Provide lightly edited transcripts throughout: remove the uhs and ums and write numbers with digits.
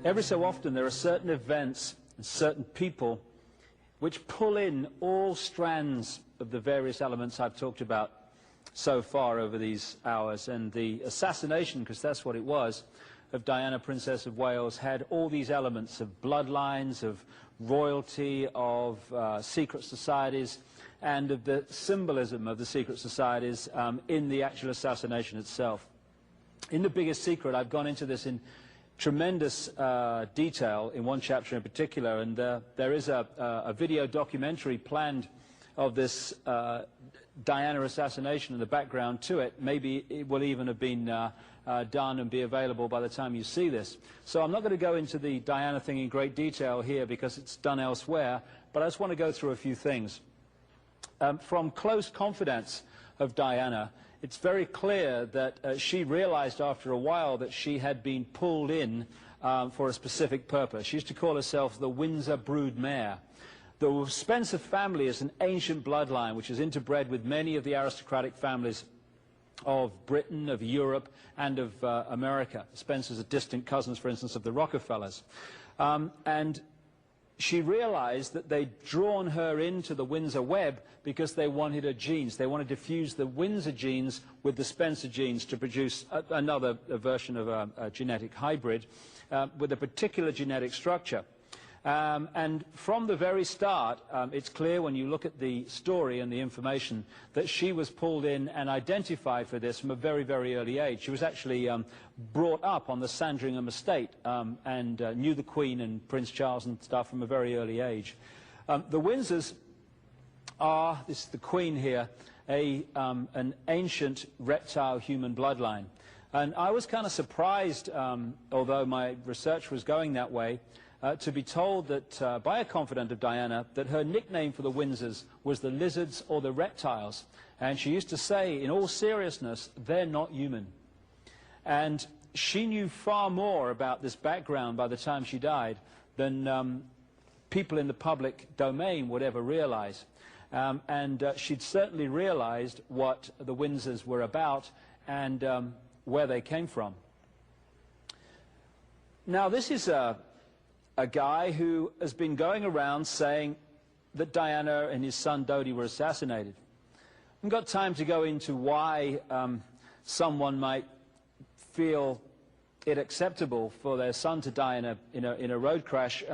Every so often there are certain events and certain people which pull in all strands of the various elements I've talked about so far over these hours. And the assassination, because that's what it was, of Diana, Princess of Wales, had all these elements of bloodlines, of royalty, of secret societies, and of the symbolism of the secret societies in the actual assassination itself. In The Biggest Secret, I've gone into this in tremendous detail in one chapter in particular, and there is a video documentary planned of this Diana assassination and the background to it. Maybe it will even have been done and be available by the time you see this. So I'm not going to go into the Diana thing in great detail here because it's done elsewhere, but I just want to go through a few things. From close confidence of Diana, it's very clear that she realized after a while that she had been pulled in for a specific purpose. She used to call herself the Windsor broodmare. The Spencer family is an ancient bloodline which is interbred with many of the aristocratic families of Britain, of Europe, and of America. Spencers are distant cousins, for instance, of the Rockefellers. And she realized that they'd drawn her into the Windsor web because they wanted her genes. They wanted to fuse the Windsor genes with the Spencer genes to produce another version of a genetic hybrid with a particular genetic structure. And from the very start, it's clear when you look at the story and the information that she was pulled in and identified for this from a very, very early age. She was actually brought up on the Sandringham estate and knew the Queen and Prince Charles and stuff from a very early age. The Windsors are, this is the Queen here, an ancient reptile human bloodline. And I was kind of surprised, although my research was going that way, to be told that by a confidant of Diana that her nickname for the Windsors was the lizards or the reptiles. And she used to say, in all seriousness, they're not human. And she knew far more about this background by the time she died than people in the public domain would ever realize. She'd certainly realized what the Windsors were about and where they came from. Now, this is a guy who has been going around saying that Diana and his son Dodi were assassinated. I haven't got time to go into why someone might feel it acceptable for their son to die in a road crash,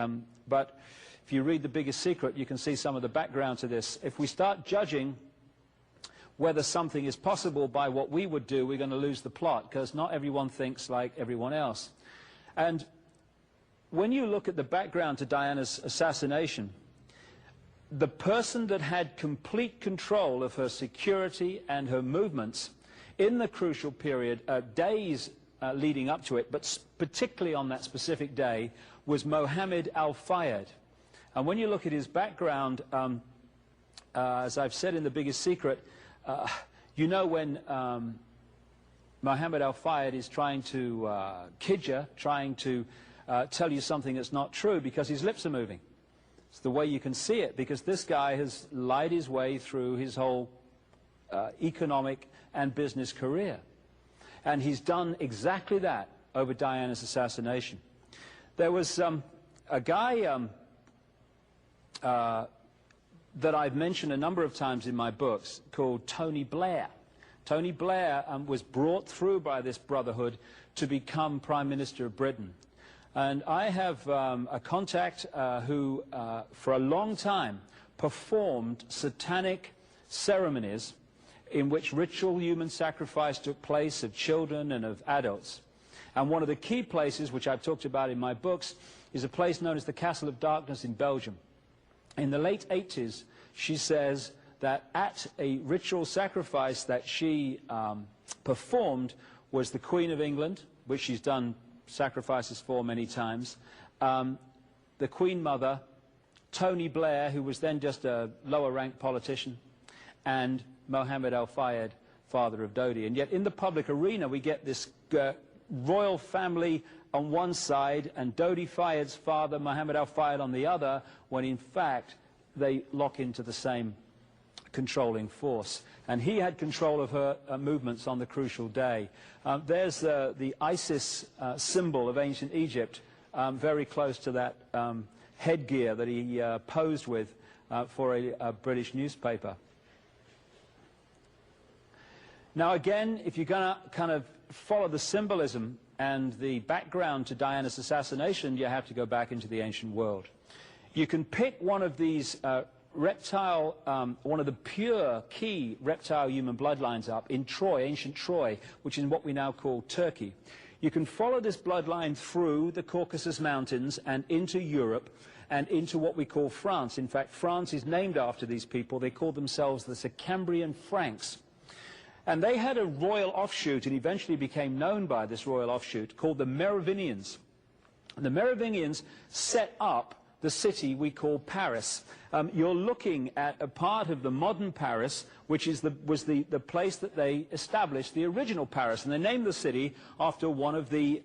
but if you read The Biggest Secret, you can see some of the background to this. If we start judging whether something is possible by what we would do, we're going to lose the plot, because not everyone thinks like everyone else. And when you look at the background to Diana's assassination, the person that had complete control of her security and her movements in the crucial period, days leading up to it, but particularly on that specific day, was Mohammed al-Fayed. And when you look at his background, as I've said in The Biggest Secret, you know when Mohammed al-Fayed is trying to kid you, trying to tell you something that's not true because his lips are moving. It's the way you can see it, because this guy has lied his way through his whole economic and business career. And he's done exactly that over Diana's assassination. There was a guy that I've mentioned a number of times in my books called Tony Blair. Tony Blair was brought through by this brotherhood to become Prime Minister of Britain. And I have a contact who, for a long time, performed satanic ceremonies in which ritual human sacrifice took place of children and of adults. And one of the key places, which I've talked about in my books, is a place known as the Castle of Darkness in Belgium. In the late 80s, she says that at a ritual sacrifice that she performed was the Queen of England, which she's done sacrifices for many times, the Queen Mother, Tony Blair, who was then just a lower-ranked politician, and Mohammed al-Fayed, father of Dodi. And yet in the public arena we get this royal family on one side and Dodi Fayed's father, Mohammed al-Fayed, on the other, when in fact they lock into the same controlling force. And he had control of her movements on the crucial day. There's the Isis symbol of ancient Egypt very close to that headgear that he posed with for a British newspaper. Now again, if you're going to kind of follow the symbolism and the background to Diana's assassination, you have to go back into the ancient world. You can pick one of these one of the pure key reptile human bloodlines up in Troy, ancient Troy, which is what we now call Turkey. You can follow this bloodline through the Caucasus Mountains and into Europe and into what we call France. In fact, France is named after these people. They call themselves the Sicambrian Franks. And they had a royal offshoot, and eventually became known by this royal offshoot, called the Merovingians. And the Merovingians set up the city we call Paris. You're looking at a part of the modern Paris, which is was the place that they established the original Paris. And they named the city after one of the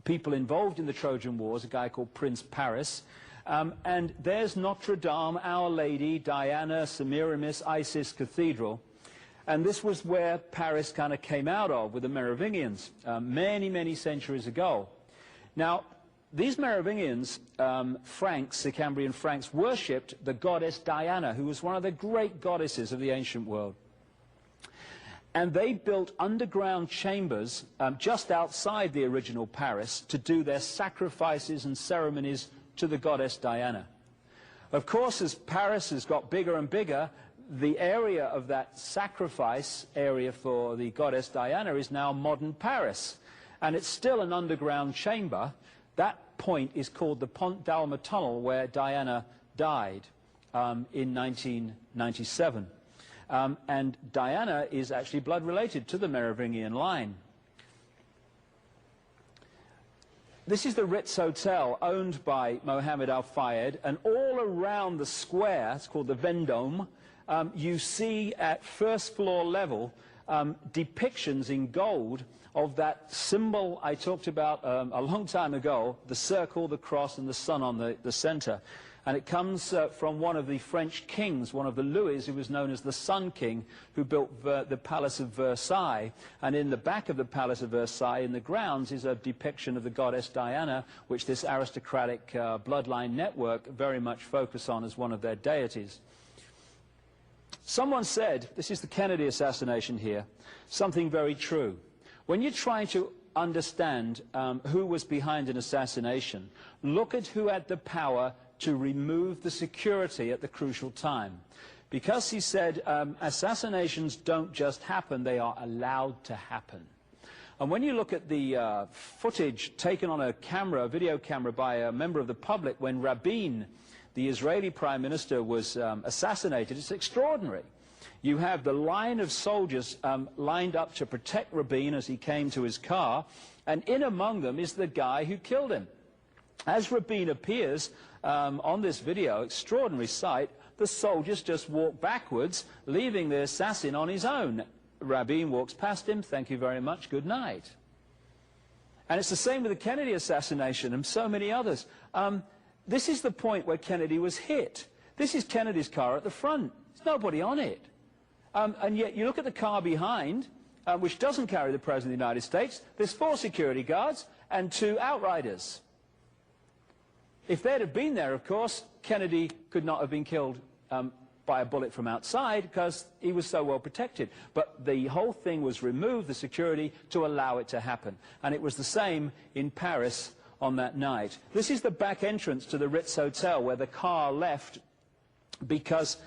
people involved in the Trojan Wars, a guy called Prince Paris. And there's Notre Dame, Our Lady, Diana, Semiramis, Isis Cathedral. And this was where Paris kind of came out of with the Merovingians many, many centuries ago. Now, these Merovingians, Franks, Sicambrian Franks, worshipped the goddess Diana, who was one of the great goddesses of the ancient world. And they built underground chambers just outside the original Paris to do their sacrifices and ceremonies to the goddess Diana. Of course, as Paris has got bigger and bigger, the area of that sacrifice area for the goddess Diana is now modern Paris. And it's still an underground chamber. That point is called the Pont d'Alma Tunnel, where Diana died in 1997. And Diana is actually blood related to the Merovingian line. This is the Ritz Hotel, owned by Mohammed Al Fayed, and all around the square, it's called the Vendome, you see at first floor level depictions in gold of that symbol I talked about a long time ago, the circle, the cross, and the sun on the center. And it comes from one of the French kings, one of the Louis, who was known as the Sun King, who built the Palace of Versailles. And in the back of the Palace of Versailles, in the grounds, is a depiction of the goddess Diana, which this aristocratic bloodline network very much focus on as one of their deities. Someone said, this is the Kennedy assassination here, something very true. When you're trying to understand who was behind an assassination, look at who had the power to remove the security at the crucial time. Because he said assassinations don't just happen, they are allowed to happen. And when you look at the footage taken on a camera, a video camera, by a member of the public when Rabin, the Israeli Prime Minister, was assassinated, it's extraordinary. You have the line of soldiers lined up to protect Rabin as he came to his car, and in among them is the guy who killed him. As Rabin appears on this video, extraordinary sight, the soldiers just walk backwards, leaving the assassin on his own. Rabin walks past him, thank you very much, good night. And it's the same with the Kennedy assassination and so many others. This is the point where Kennedy was hit. This is Kennedy's car at the front. There's nobody on it. And yet you look at the car behind, which doesn't carry the President of the United States. There's 4 security guards and 2 outriders. If they'd have been there, of course, Kennedy could not have been killed by a bullet from outside because he was so well protected. But the whole thing was removed, the security, to allow it to happen. And it was the same in Paris on that night. This is the back entrance to the Ritz Hotel where the car left because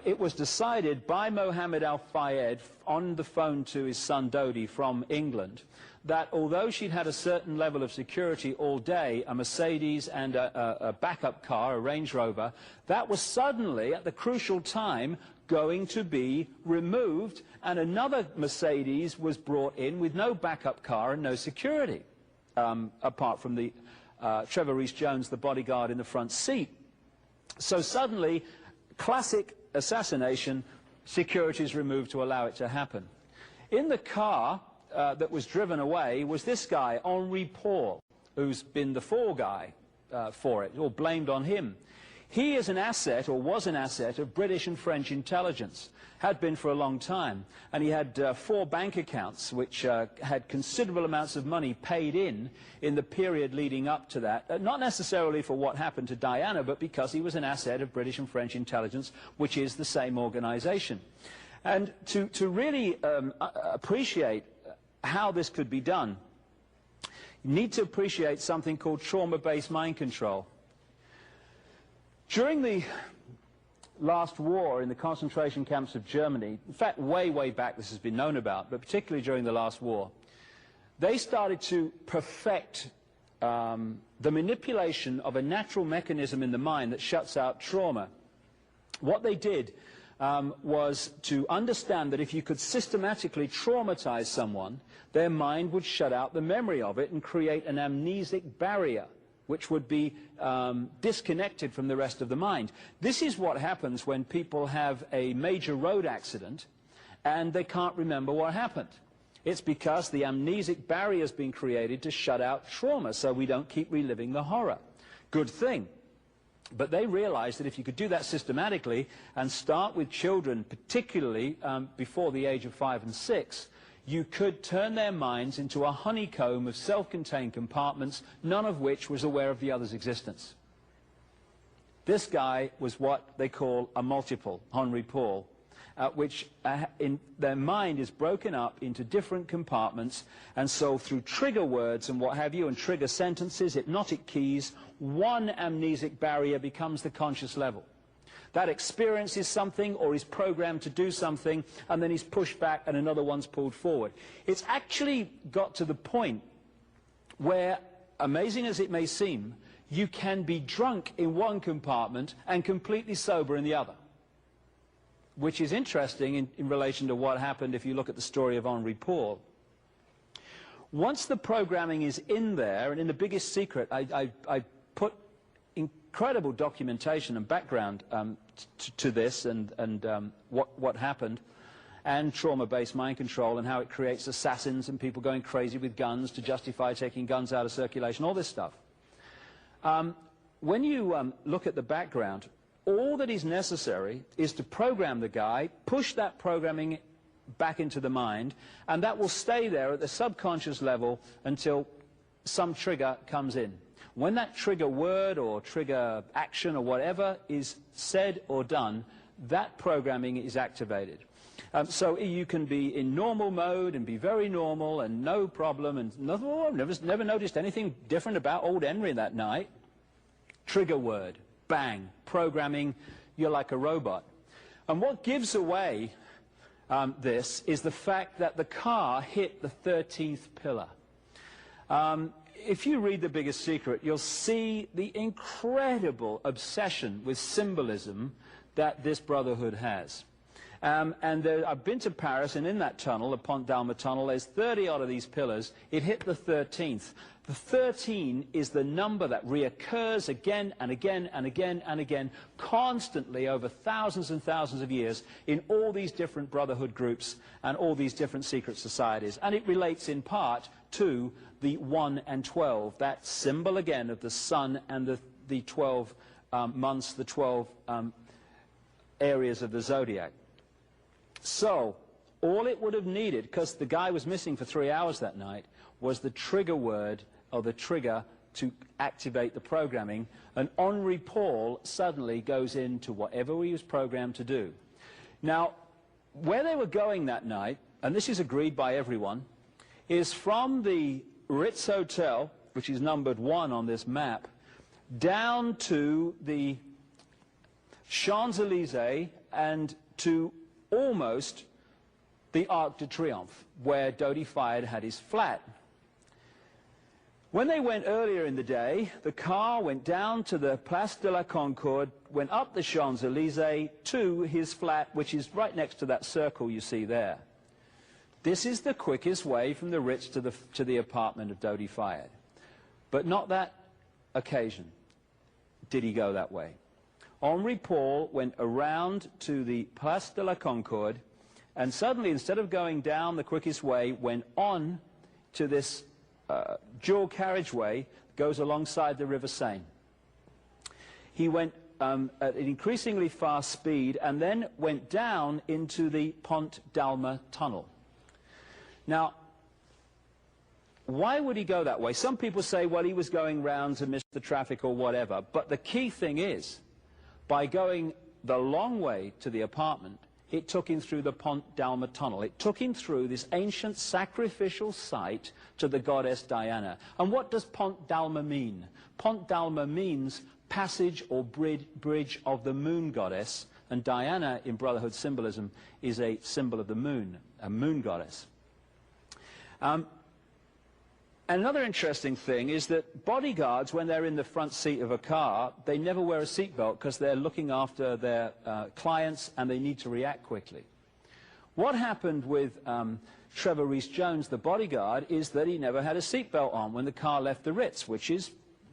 it was decided by Mohammed Al Fayed on the phone to his son Dodi from England that although she'd had a certain level of security all day, a Mercedes and a backup car, a Range Rover, that was suddenly at the crucial time going to be removed, and another Mercedes was brought in with no backup car and no security. Apart from the Trevor Rees-Jones, the bodyguard in the front seat. So suddenly, classic assassination, security is removed to allow it to happen. In the car that was driven away was this guy, Henri Paul, who's been the fall guy for it, or blamed on him. He is an asset, or was an asset, of British and French intelligence, had been for a long time, and he had 4 bank accounts which had considerable amounts of money paid in the period leading up to that, not necessarily for what happened to Diana, but because he was an asset of British and French intelligence, which is the same organization. And to really appreciate how this could be done, you need to appreciate something called trauma-based mind control. During the last war in the concentration camps of Germany, in fact, way, way back this has been known about, but particularly during the last war, they started to perfect the manipulation of a natural mechanism in the mind that shuts out trauma. What they did was to understand that if you could systematically traumatize someone, their mind would shut out the memory of it and create an amnesic barrier, which would be disconnected from the rest of the mind. This is what happens when people have a major road accident and they can't remember what happened. It's because the amnesic barrier has been created to shut out trauma, so we don't keep reliving the horror. Good thing. But they realized that if you could do that systematically and start with children, particularly before the age of 5 and 6, you could turn their minds into a honeycomb of self-contained compartments, none of which was aware of the other's existence. This guy was what they call a multiple, Henri Paul, which in their mind is broken up into different compartments, and so through trigger words and what have you, and trigger sentences, hypnotic keys, one amnesic barrier becomes the conscious level. That experiences something or is programmed to do something, and then he's pushed back and another one's pulled forward. It's actually got to the point where, amazing as it may seem, you can be drunk in one compartment and completely sober in the other, which is interesting in relation to what happened if you look at the story of Henri Paul. Once the programming is in there, and in the biggest secret, I put incredible documentation and background to this and what happened, and trauma-based mind control and how it creates assassins and people going crazy with guns to justify taking guns out of circulation, all this stuff. When you look at the background, all that is necessary is to program the guy, push that programming back into the mind, and that will stay there at the subconscious level until some trigger comes in. When that trigger word or trigger action or whatever is said or done, that programming is activated. So you can be in normal mode and be very normal and no problem and nothing, oh, I've never noticed anything different about old Henry that night. Trigger word, bang, programming, you're like a robot. And what gives away this is the fact that the car hit the 13th pillar. If you read The Biggest Secret, you'll see the incredible obsession with symbolism that this brotherhood has. I've been to Paris, and in that tunnel, the Pont d'Alma tunnel, there's 30 odd of these pillars. It hit the 13th. The 13 is the number that reoccurs again and again and again and again, constantly over thousands and thousands of years in all these different brotherhood groups and all these different secret societies. And it relates in part to the 1 and 12, that symbol again of the sun and the 12 months, the 12 areas of the zodiac. So all it would have needed, because the guy was missing for 3 hours that night, was the trigger word or the trigger to activate the programming, and Henri Paul suddenly goes into whatever he was programmed to do. Now, where they were going that night, and this is agreed by everyone, is from the Ritz Hotel, which is numbered 1 on this map, down to the Champs-Élysées and to almost the Arc de Triomphe, where Dodi Fayed had his flat. When they went earlier in the day, the car went down to the Place de la Concorde, went up the Champs-Élysées to his flat, which is right next to that circle you see there. This is the quickest way from the Ritz to the apartment of Dodi Fayed. But not that occasion did he go that way. Henri Paul went around to the Place de la Concorde, and suddenly, instead of going down the quickest way, went on to this dual carriageway that goes alongside the River Seine. He went at an increasingly fast speed and then went down into the Pont d'Alma tunnel. Now, why would he go that way? Some people say, well, he was going round to miss the traffic or whatever. But the key thing is, by going the long way to the apartment, it took him through the Pont d'Alma tunnel. It took him through this ancient sacrificial site to the goddess Diana. And what does Pont d'Alma mean? Pont d'Alma means passage or bridge of the moon goddess. And Diana, in Brotherhood symbolism, is a symbol of the moon, a moon goddess. Another interesting thing is that bodyguards, when they're in the front seat of a car, they never wear a seatbelt because they're looking after their clients and they need to react quickly. What happened with Trevor Rees-Jones, the bodyguard, is that he never had a seatbelt on when the car left the Ritz, which is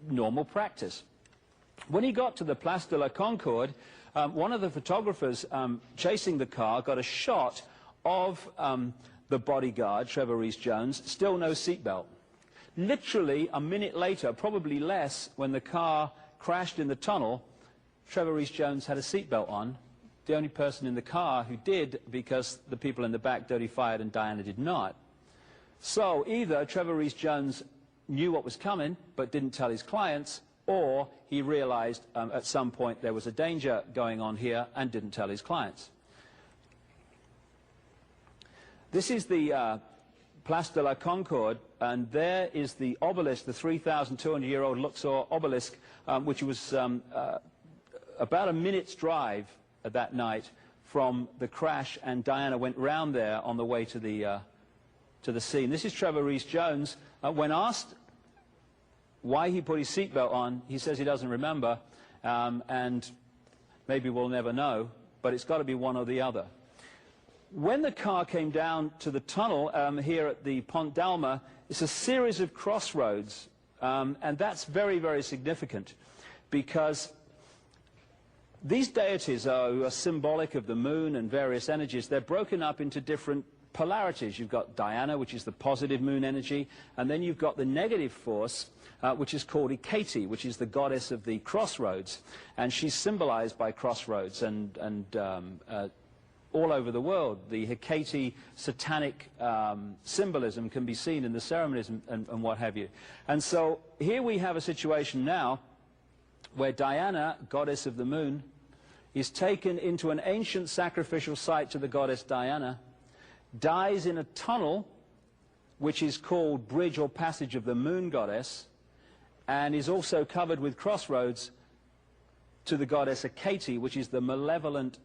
normal practice. When he got to the Place de la Concorde, one of the photographers chasing the car got a shot of the bodyguard, Trevor Rees-Jones, still no seatbelt. Literally a minute later, probably less, when the car crashed in the tunnel, Trevor Rees-Jones had a seatbelt on, the only person in the car who did, because the people in the back dirty fired and Diana did not. So either Trevor Rees-Jones knew what was coming but didn't tell his clients, or he realized at some point there was a danger going on here and didn't tell his clients. This is the Place de la Concorde, and there is the obelisk, the 3,200-year-old Luxor obelisk, which was about a minute's drive that night from the crash, and Diana went round there on the way to the scene. This is Trevor Rees-Jones. When asked why he put his seatbelt on, he says he doesn't remember, and maybe we'll never know, but it's got to be one or the other. When the car came down to the tunnel here at the Pont d'Alma, it's a series of crossroads, and that's very, very significant, because these deities are symbolic of the moon and various energies. They're broken up into different polarities. You've got Diana, which is the positive moon energy, and then you've got the negative force, which is called Icke, which is the goddess of the crossroads, and she's symbolized by crossroads and all over the world. The Hecate satanic symbolism can be seen in the ceremonies and what have you. And so here we have a situation now where Diana, goddess of the moon, is taken into an ancient sacrificial site to the goddess Diana, dies in a tunnel which is called Bridge or Passage of the Moon Goddess, and is also covered with crossroads to the goddess Hecate, which is the malevolent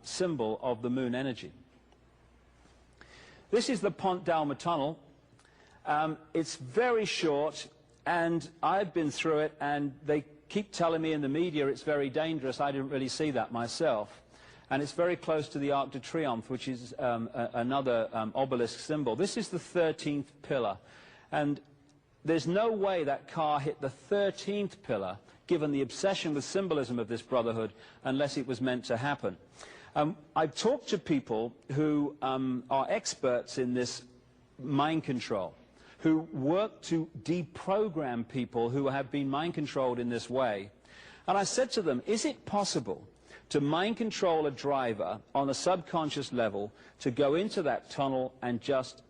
symbol of the moon energy. This is the Pont d'Alma tunnel. It's very short, and I've been through it, and they keep telling me in the media it's very dangerous. I didn't really see that myself. And it's very close to the Arc de Triomphe, which is another obelisk symbol. This is the 13th pillar, and there's no way that car hit the 13th pillar, given the obsession with symbolism of this brotherhood, unless it was meant to happen. I've talked to people who are experts in this mind control, who work to deprogram people who have been mind controlled in this way. And I said to them, is it possible to mind control a driver on a subconscious level to go into that tunnel and just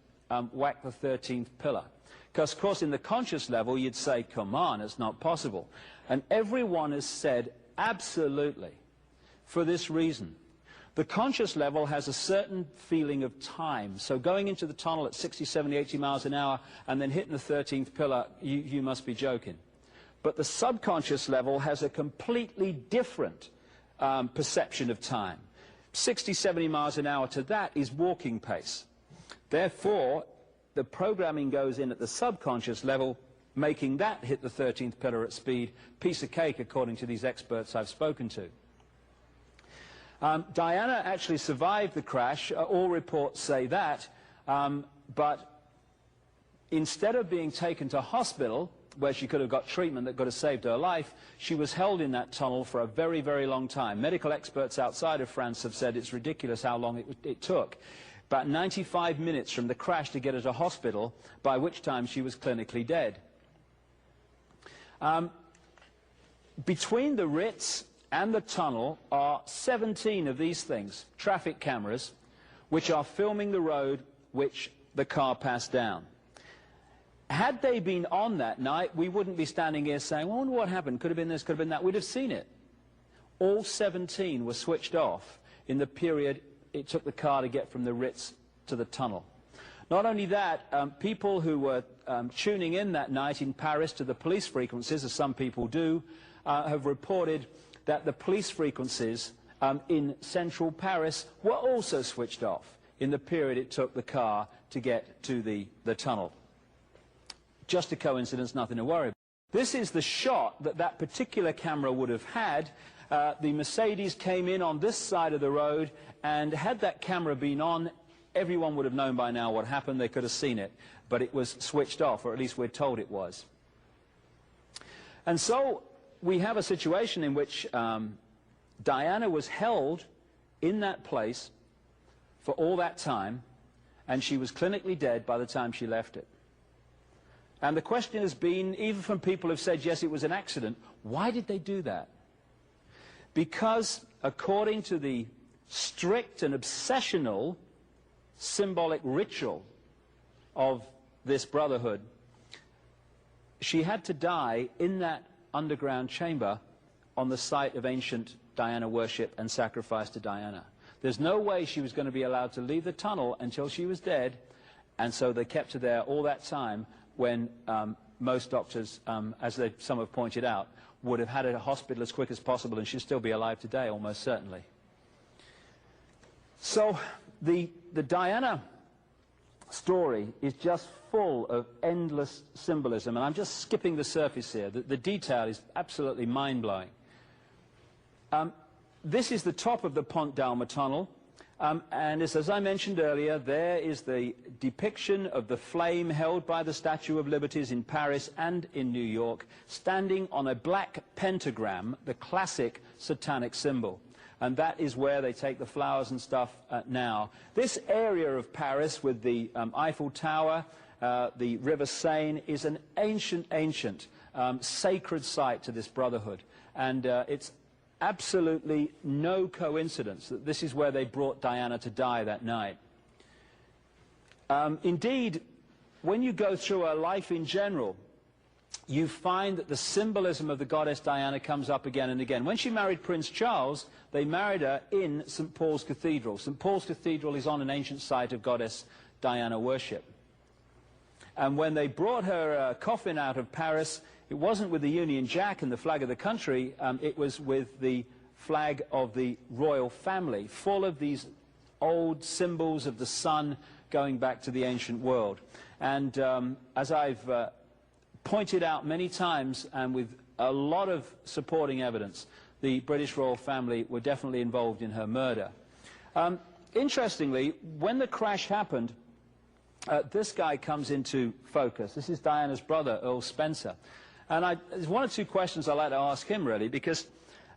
whack the 13th pillar? Because, of course, in the conscious level, you'd say, come on, it's not possible. And everyone has said, absolutely, for this reason. The conscious level has a certain feeling of time. So going into the tunnel at 60, 70, 80 miles an hour and then hitting the 13th pillar, you must be joking. But the subconscious level has a completely different perception of time. 60, 70 miles an hour to that is walking pace. Therefore, the programming goes in at the subconscious level, making that hit the 13th pillar at speed. Piece of cake, according to these experts I've spoken to. Diana actually survived the crash. All reports say that. But instead of being taken to hospital, where she could have got treatment that could have saved her life, she was held in that tunnel for a very, very long time. Medical experts outside of France have said it's ridiculous how long it took. About 95 minutes from the crash to get her to hospital, by which time she was clinically dead. Between the Ritz and the tunnel are 17 of these things, traffic cameras, which are filming the road which the car passed down. Had they been on that night, we wouldn't be standing here saying, well, I wonder what happened, could have been this, could have been that. We'd have seen it. All 17 were switched off in the period it took the car to get from the Ritz to the tunnel. Not only that, people who were tuning in that night in Paris to the police frequencies, as some people do, have reported that the police frequencies in central Paris were also switched off in the period it took the car to get to the tunnel. Just a coincidence, nothing to worry about. This is the shot that that particular camera would have had. The Mercedes came in on this side of the road, and had that camera been on, everyone would have known by now what happened. They could have seen it, but it was switched off, or at least we're told it was. And so we have a situation in which Diana was held in that place for all that time, and she was clinically dead by the time she left it. And the question has been, even from people who've said, yes, it was an accident, why did they do that? Because, according to the strict and obsessional symbolic ritual of this brotherhood, she had to die in that underground chamber on the site of ancient Diana worship and sacrifice to Diana. There's no way she was going to be allowed to leave the tunnel until she was dead, and so they kept her there all that time when most doctors, as some have pointed out, would have had her to hospital as quick as possible, and she'd still be alive today, almost certainly. So the Diana story is just full of endless symbolism, and I'm just skipping the surface here. The detail is absolutely mind-blowing. This is the top of the Pont d'Alma tunnel, and as I mentioned earlier, there is the depiction of the flame held by the Statue of Liberties in Paris and in New York, standing on a black pentagram, the classic satanic symbol. And that is where they take the flowers and stuff now. This area of Paris with the Eiffel Tower, the River Seine, is an ancient sacred site to this brotherhood. And it's absolutely no coincidence that this is where they brought Diana to die that night. Indeed, when you go through her life in general, you find that the symbolism of the goddess Diana comes up again and again. When she married Prince Charles, they married her in St. Paul's Cathedral. St. Paul's Cathedral is on an ancient site of goddess Diana worship. And when they brought her coffin out of Paris, it wasn't with the Union Jack and the flag of the country, it was with the flag of the royal family, full of these old symbols of the sun going back to the ancient world. And as I've pointed out many times, and with a lot of supporting evidence, the British royal family were definitely involved in her murder. Interestingly, when the crash happened, this guy comes into focus. This is Diana's brother, Earl Spencer. And there's one or two questions I'd like to ask him, really, because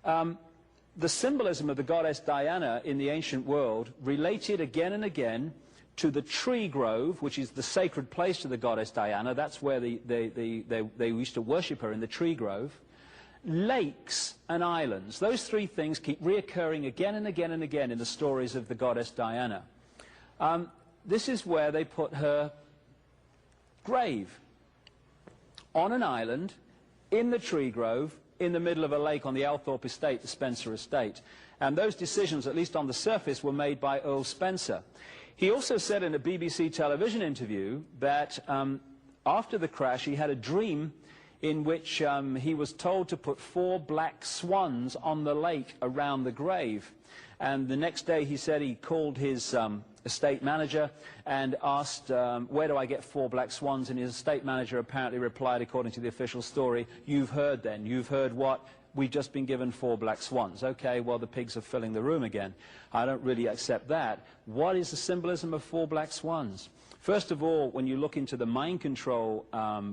the symbolism of the goddess Diana in the ancient world related again and again to the tree grove, which is the sacred place to the goddess Diana. That's where they used to worship her, in the tree grove. Lakes and islands. Those three things keep reoccurring again and again and again in the stories of the goddess Diana. This is where they put her grave, on an island, in the tree grove, in the middle of a lake on the Althorpe estate, the Spencer estate. And those decisions, at least on the surface, were made by Earl Spencer. He also said in a BBC television interview that after the crash he had a dream in which he was told to put 4 black swans on the lake around the grave. And the next day, he said, he called his estate manager and asked, where do I get 4 black swans? And his estate manager apparently replied, according to the official story, you've heard then. You've heard what? We've just been given 4 black swans. Okay, well, the pigs are filling the room again. I don't really accept that. What is the symbolism of 4 black swans? First of all, when you look into the mind control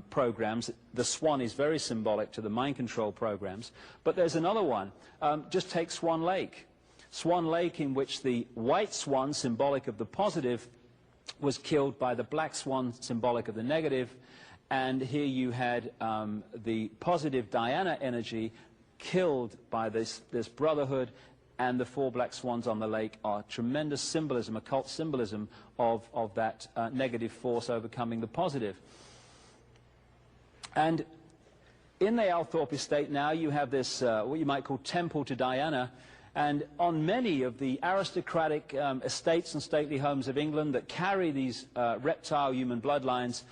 programs, the swan is very symbolic to the mind control programs. But there's another one. Just take Swan Lake. Swan Lake, in which the white swan, symbolic of the positive, was killed by the black swan, symbolic of the negative. And here you had the positive Diana energy killed by this brotherhood, and the 4 black swans on the lake are tremendous symbolism, occult symbolism of that negative force overcoming the positive. And in the Althorp estate now you have this, what you might call temple to Diana, and on many of the aristocratic estates and stately homes of England that carry these reptile human bloodlines,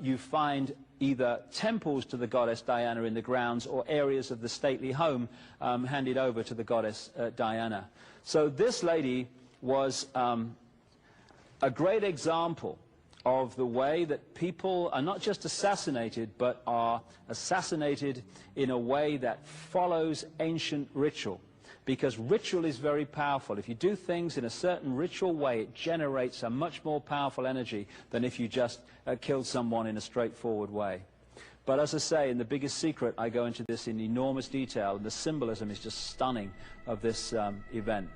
you find either temples to the goddess Diana in the grounds or areas of the stately home handed over to the goddess Diana. So this lady was a great example of the way that people are not just assassinated, but are assassinated in a way that follows ancient ritual. Because ritual is very powerful. If you do things in a certain ritual way, it generates a much more powerful energy than if you just killed someone in a straightforward way. But as I say, in The Biggest Secret, I go into this in enormous detail, and the symbolism is just stunning of this event.